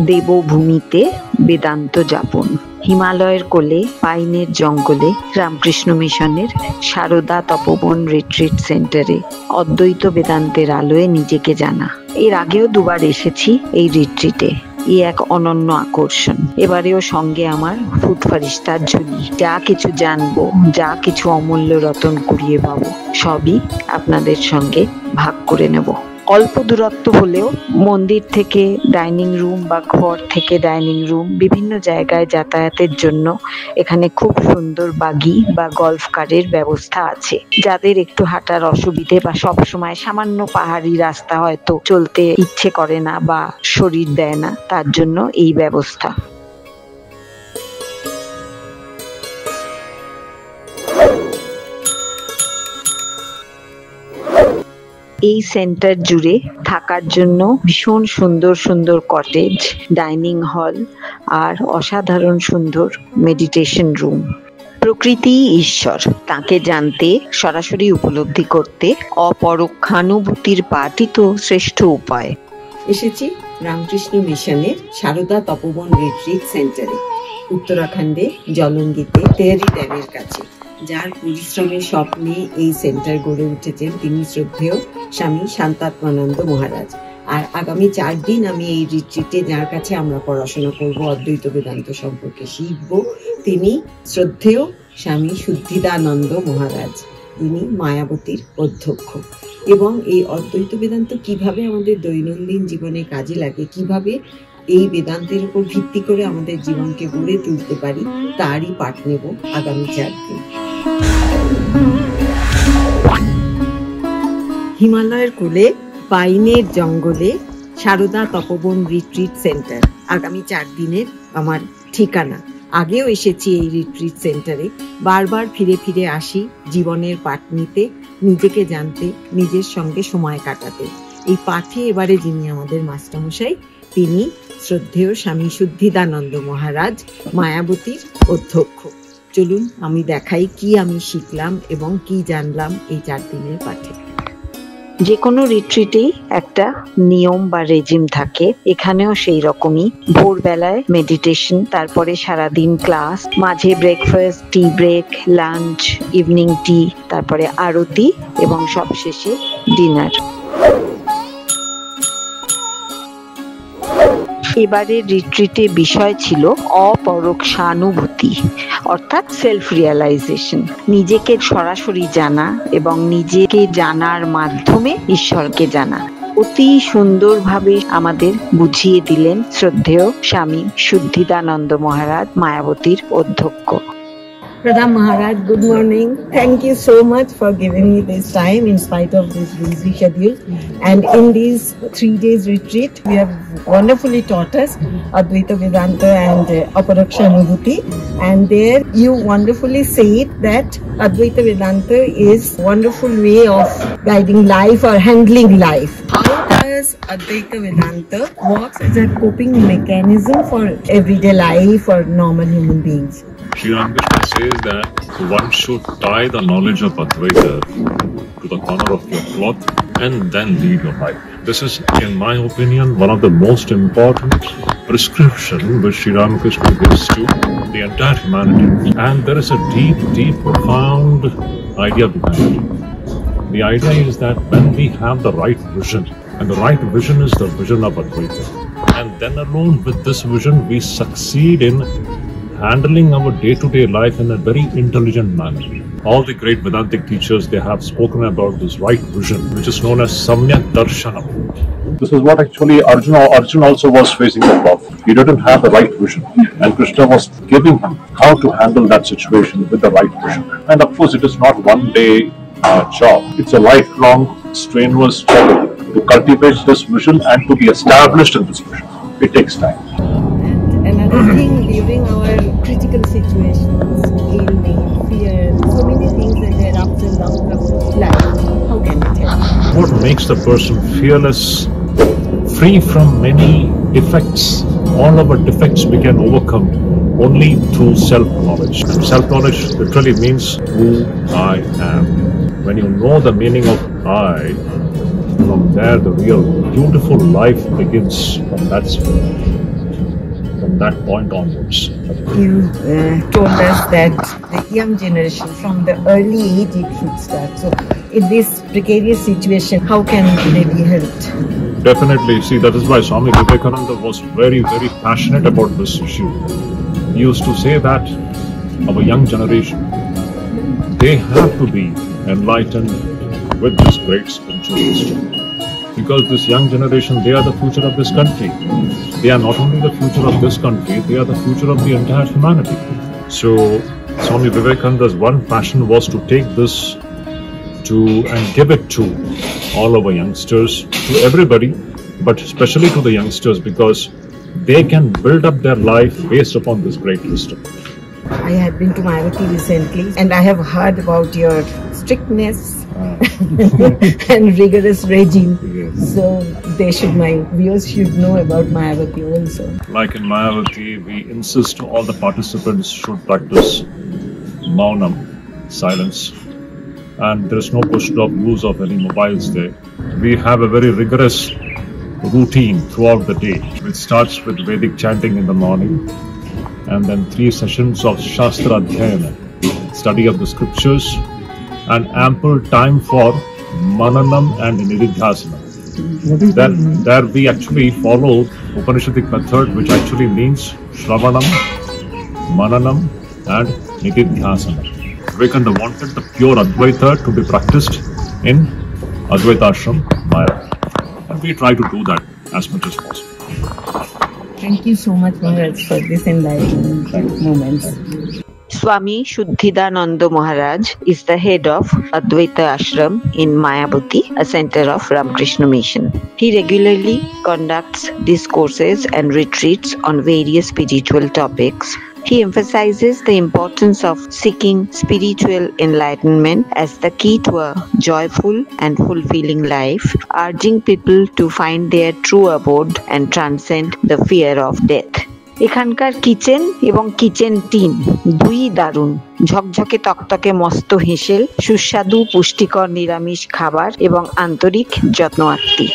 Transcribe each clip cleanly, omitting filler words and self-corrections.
দেবভূমিতে বেদান্ত যাপন। হিমালয়ের কোলে পাইনের জঙ্গলে রামকৃষ্ণ মিশনের সারদা তপোবন রিট্রিট সেন্টারে অদ্বৈত বেদান্তের আলোয় নিজেকে জানা। এর আগেও দুবার এসেছি এই রিট্রিটে। এক অনন্য আকর্ষণ। এবারেও সঙ্গে আমার ফুড ফারিস্তার ঝুলি। যা কিছু জানবো, যা কিছু অমূল্য রতন কুড়িয়ে পাবো, সবই আপনাদের সঙ্গে ভাগ করে নেব। অল্প দূরত্ব হলেও মন্দির থেকে ডাইনিং রুম বা ঘর থেকে ডাইনিং রুম বিভিন্ন জায়গায় যাতায়াতের জন্য এখানে খুব সুন্দর বাগি বা গল্ফ কারের ব্যবস্থা আছে। যাদের একটু হাঁটার অসুবিধে বা সবসময় সামান্য পাহাড়ি রাস্তা হয়তো চলতে ইচ্ছে করে না বা শরীর দেয় না, তার জন্য এই ব্যবস্থা। এই সেন্টার জুড়ে থাকার জন্য ভীষণ সুন্দর সুন্দর কটেজ, ডাইনিং হল আর অসাধারণ সুন্দর মেডিটেশন রুম। প্রকৃতি ঈশ্বর, তাকে জানতে, সরাসরি উপলব্ধি করতে অপরোক্ষানুভূতির পাঠই তো শ্রেষ্ঠ উপায়। এসেছি রামকৃষ্ণ মিশনের সারদা তপোবন রিট্রিট সেন্টারে, উত্তরাখণ্ডে জলঙ্গিতে তেহরি ড্যামের কাছে। যার পরিশ্রমের স্বপ্নে এই সেন্টার গড়ে উঠেছেন তিনি শ্রদ্ধেয় স্বামী শান্তাত্মানন্দ মহারাজ। আর আগামী 4 দিন আমি এই রিট্রিটে, যার কাছে আমরা পড়াশোনা করব, অদ্বৈত বেদান্ত সম্পর্কে শিখব, তিনি শ্রদ্ধেয় স্বামী শুদ্ধিদানন্দ মহারাজ। তিনি মায়াবতীর অধ্যক্ষ। এবং এই অদ্বৈত বেদান্ত কিভাবে আমাদের দৈনন্দিন জীবনে কাজে লাগে, কিভাবে এই বেদান্তের উপর ভিত্তি করে আমাদের জীবনকে গড়ে তুলতে পারি, তারই পাঠ নেব আগামী 4 দিন। হিমালয়ের কোলে পাইনের জঙ্গলে সারদা তপোবন রিট্রিট সেন্টার আগামী 4 দিনের আমার ঠিকানা। আগেও এসেছি এই রিট্রিট সেন্টারে, বারবার ফিরে ফিরে আসি জীবনের পাঠ নিতে, নিজেকে জানতে, নিজের সঙ্গে সময় কাটাতে। এই পাঠে এবারে যিনি আমাদের মাস্টারমশাই, তিনি শ্রদ্ধেয় স্বামী শুদ্ধিদানন্দ মহারাজ, মায়াবতীর অধ্যক্ষ। চলুন আমি দেখাই কি আমি শিখলাম এবং কি জানলাম এই 4 দিনের পাঠে। যে কোনো রিট্রিটেই একটা নিয়ম বা রেজিম থাকে, এখানেও সেই রকমই। ভোরবেলায় মেডিটেশন, তারপরে সারাদিন ক্লাস, মাঝে breakfast, tea break, lunch, evening tea, তারপরে আরতি এবং সবশেষে ডিনার। এবারে রিট্রিটে বিষয় ছিল অপরোক্ষানুভূতি, অর্থাৎ সেলফ রিয়ালাইজেশন। নিজেকে সরাসরি জানা এবং নিজেকে জানার মাধ্যমে ঈশ্বরকে জানা। অতি সুন্দরভাবে আমাদের বুঝিয়ে দিলেন শ্রদ্ধেয় স্বামী শুদ্ধিদানন্দ মহারাজ, মায়াবতীর অধ্যক্ষ। Pradam Maharaj, good morning. Thank you so much for giving me this time in spite of this busy schedule. And in these 3 days retreat, we have wonderfully taught us Advaita Vedanta and Aparokshanubhuti. And there you wonderfully said that Advaita Vedanta is a wonderful way of guiding life or handling life. How does Advaita Vedanta works as a coping mechanism for everyday life or normal human beings? Sri Ramakrishna says that one should tie the knowledge of Advaita to the corner of your cloth and then lead your life. This is, in my opinion, one of the most important prescription which Sri Ramakrishna gives to the entire humanity. And there is a deep, deep, profound idea behind it. The idea is that when we have the right vision, and the right vision is the vision of Advaita, and then alone with this vision we succeed in handling our day-to-day life in a very intelligent manner. All the great Vedantic teachers, they have spoken about this right vision, which is known as Samyak Darshanam. This is what actually Arjuna also was facing above. He didn't have the right vision, and Krishna was giving him how to handle that situation with the right vision. And of course, it is not one day job. It's a lifelong, strenuous struggle to cultivate this vision and to be established in this vision. It takes time. Another thing, during our critical situations, ailment, fear, so many things that there are ups and downs of life. How can it help? What makes the person fearless, free from many defects? All our defects we can overcome only through self-knowledge. Self-knowledge literally means who I am. When you know the meaning of I, from there the real beautiful life begins from that sphere. from that point onwards. You told us that the young generation from the early age it should start. So in this precarious situation, how can they be helped? Definitely, see, that is why Swami Vivekananda was very, very passionate about this issue. He used to say that our young generation, they have to be enlightened with this great spiritual wisdom. Because this young generation, they are the future of this country. They are not only the future of this country, they are the future of the entire humanity. So, Swami Vivekananda's one passion was to take this and give it to all our youngsters, to everybody, but especially to the youngsters, because they can build up their life based upon this great wisdom. I have been to Mayavati recently and I have heard about your strictness and rigorous regime. Yes. So my viewers should know about Mayavati also. Like in Mayavati, we insist all the participants should practice Maunam, silence, and there is no question of use of any mobiles there. We have a very rigorous routine throughout the day, which starts with Vedic chanting in the morning, and then 3 sessions of Shastra Adhyayana, study of the scriptures, and ample time for Mananam and Nididhyasana. There we actually follow Upanishadic method, which actually means Shravanam, Mananam, and Nididhyasana. Vivekananda wanted the pure Advaita to be practiced in Advaita Ashram, Mayavati. And we try to do that as much as possible. Thank you so much, Maharaj, for this enlightening moments. Swami Shuddhidananda Maharaj is the head of Advaita Ashram in Mayavati, a center of Ramakrishna Mission. He regularly conducts discourses and retreats on various spiritual topics. He emphasizes the importance of seeking spiritual enlightenment as the key to a joyful and fulfilling life, urging people to find their true abode and transcend the fear of death. এখানকার kitchen এবং kitchen tin দুই দারুণ, ঝকঝকে তকতকে মস্ত হেসেল, সুস্বাদু পুষ্টিকর নিরামিষ খাবার এবং আন্তরিক যত্নআত্তি।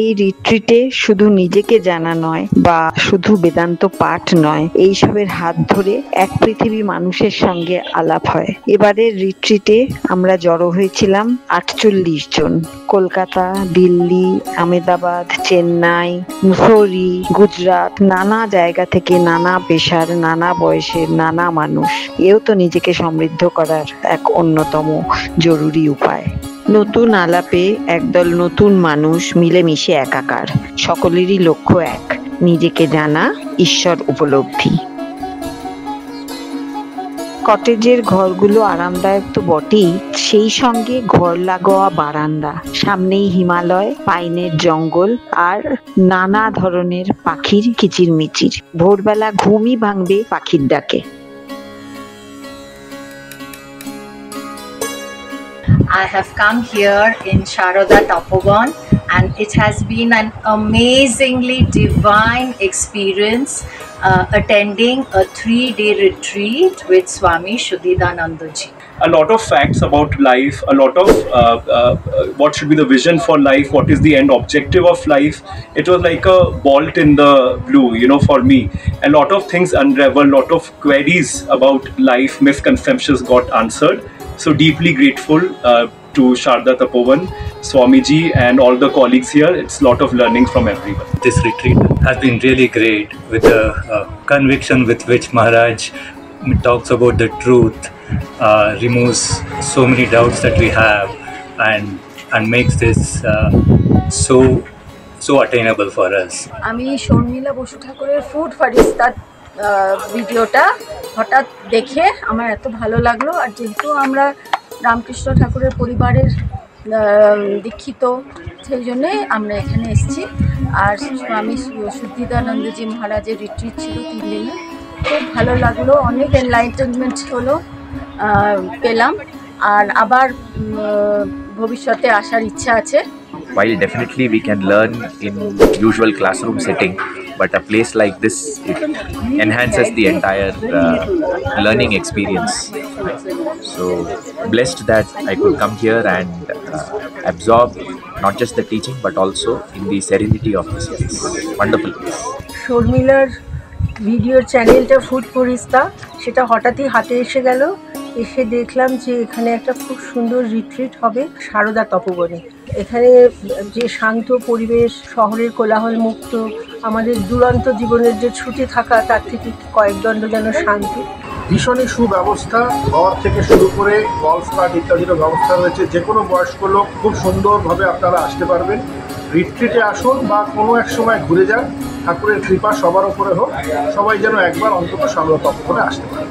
এই রিট্রিটে শুধু নিজেকে জানা নয় বা শুধু বেদান্ত পাঠ নয়, এইসবের হাত ধরে এক পৃথিবী মানুষের সঙ্গে আলাপ হয়। এবারের রিট্রিটে আমরা জড়ো হয়েছিলাম 48 জন। কলকাতা, দিল্লি, আহমেদাবাদ, চেন্নাই, মুসৌরি, গুজরাট, নানা জায়গা থেকে নানা পেশার, নানা বয়সের, নানা মানুষ। এও তো নিজেকে সমৃদ্ধ করার এক অন্যতম জরুরি উপায়। নতুন আলাপে একদল নতুন মানুষ মিলেমিশে একাকার, সকলেরই লক্ষ্য এক, নিজেকে জানা, ঈশ্বর উপলব্ধি। কটেজের ঘরগুলো আরামদায়ক তো বটেই, সেই সঙ্গে ঘর লাগোয়া বারান্দা, সামনেই হিমালয়, পাইনের জঙ্গল আর নানা ধরনের পাখির কিচিরমিচির। ভোরবেলা ঘুমই ভাঙবে পাখির ডাকে। I have come here in Sharoda Tapovan and it has been an amazingly divine experience attending a 3-day retreat with Swami Shuddhidananda Ji. A lot of facts about life, a lot of what should be the vision for life, what is the end objective of life. It was like a bolt in the blue, for me. A lot of things unraveled, a lot of queries about life, misconceptions got answered. So deeply grateful to Sharda Tapovan, Swamiji and all the colleagues here. It's a lot of learning from everyone. This retreat has been really great with the conviction with which Maharaj talks about the truth, removes so many doubts that we have and makes this so attainable for us. আমি শর্মিলা বসু ঠাকুরের food ফারিস্তার ভিডিওটা হঠাৎ দেখে আমার এত ভালো লাগলো। আর যেহেতু আমরা রামকৃষ্ণ ঠাকুরের পরিবারের দীক্ষিত, সেই জন্যে আমরা এখানে এসেছি। আর স্বামী শুদ্ধিদানন্দজি মহারাজের রিট্রিট ছিল 3 দিনে, খুব ভালো লাগলো, অনেক এনলাইটেনমেন্ট হলো, পেলাম। আর আবার ভবিষ্যতে আসার ইচ্ছা আছে। While definitely we can learn in usual classroom setting, but a place like this, it enhances the entire learning experience. So blessed that I could come here and absorb not just the teaching but also in the serenity of this place. Wonderful place. শর্মিলার ভিডিওর চ্যানেলটা food ফরিস্তা, সেটা হঠাৎই হাতে এসে গেল। এসে দেখলাম যে এখানে একটা খুব সুন্দর রিট্রিট হবে সারদা তপবনে। এখানে যে শান্ত পরিবেশ, শহরের কোলাহল মুক্ত, আমাদের দুরন্ত জীবনের যে ছুটি থাকা তার থেকে কয়েক দণ্ড যেন শান্তি। ভীষণই সুব্যবস্থা, ঘর থেকে শুরু করে গলফ কার্ট ইত্যাদিরও ব্যবস্থা রয়েছে। যে কোনো বয়স্ক লোক খুব সুন্দরভাবে আপনারা আসতে পারবেন। রিট্রিটে আসুন বা কোনো এক সময় ঘুরে যান, ঠাকুরের কৃপা সবার উপরে হোক, সবাই যেন একবার অন্তত সারদা তপবনে আসতে পারে।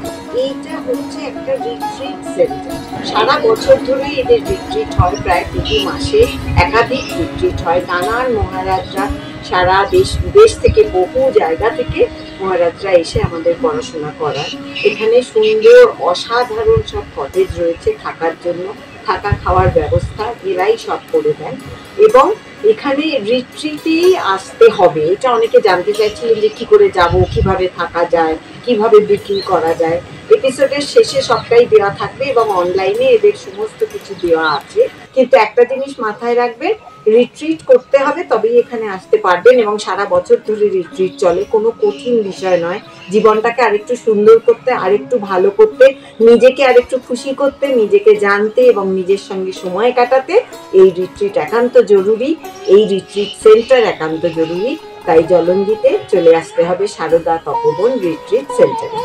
এইটা হচ্ছে একটা রিট্রিট সেন্টার। সারা বছর ধরে এদের রিট্রিট হয়, প্রায় প্রতি মাসে একাধিক রিট্রিট হয়। নানান মহারাজরা সারা দেশ বিদেশ থেকে, বহু জায়গা থেকে মহারাজরা এসে আমাদের পড়াশোনা করায়। এখানে সুন্দর অসাধারণ সব কটেজ রয়েছে থাকার জন্য, থাকা খাওয়ার ব্যবস্থা এরাই সব করে দেন। এবং এখানে রিট্রিটেই আসতে হবে, এটা অনেকে জানতে চাইছিলেন যে কী করে যাব, কিভাবে থাকা যায়, কিভাবে বুকিং করা যায়। এপিসোডের শেষে সবটাই দেওয়া থাকবে এবং অনলাইনে এদের সমস্ত কিছু দেওয়া আছে। কিন্তু একটা জিনিস মাথায় রাখবেন, রিট্রিট করতে হবে তবেই এখানে আসতে পারবেন। এবং সারা বছর ধরে রিট্রিট চলে, কোনো কঠিন বিষয় নয়। জীবনটাকে আরেকটু সুন্দর করতে, আরেকটু ভালো করতে, নিজেকে আরেকটু খুশি করতে, নিজেকে জানতে এবং নিজের সঙ্গে সময় কাটাতে এই রিট্রিট একান্ত জরুরি, এই রিট্রিট সেন্টার একান্ত জরুরি। তাই জলঙ্গিতে চলে আসতে হবে সারদা তপবন রিট্রিট সেন্টারে।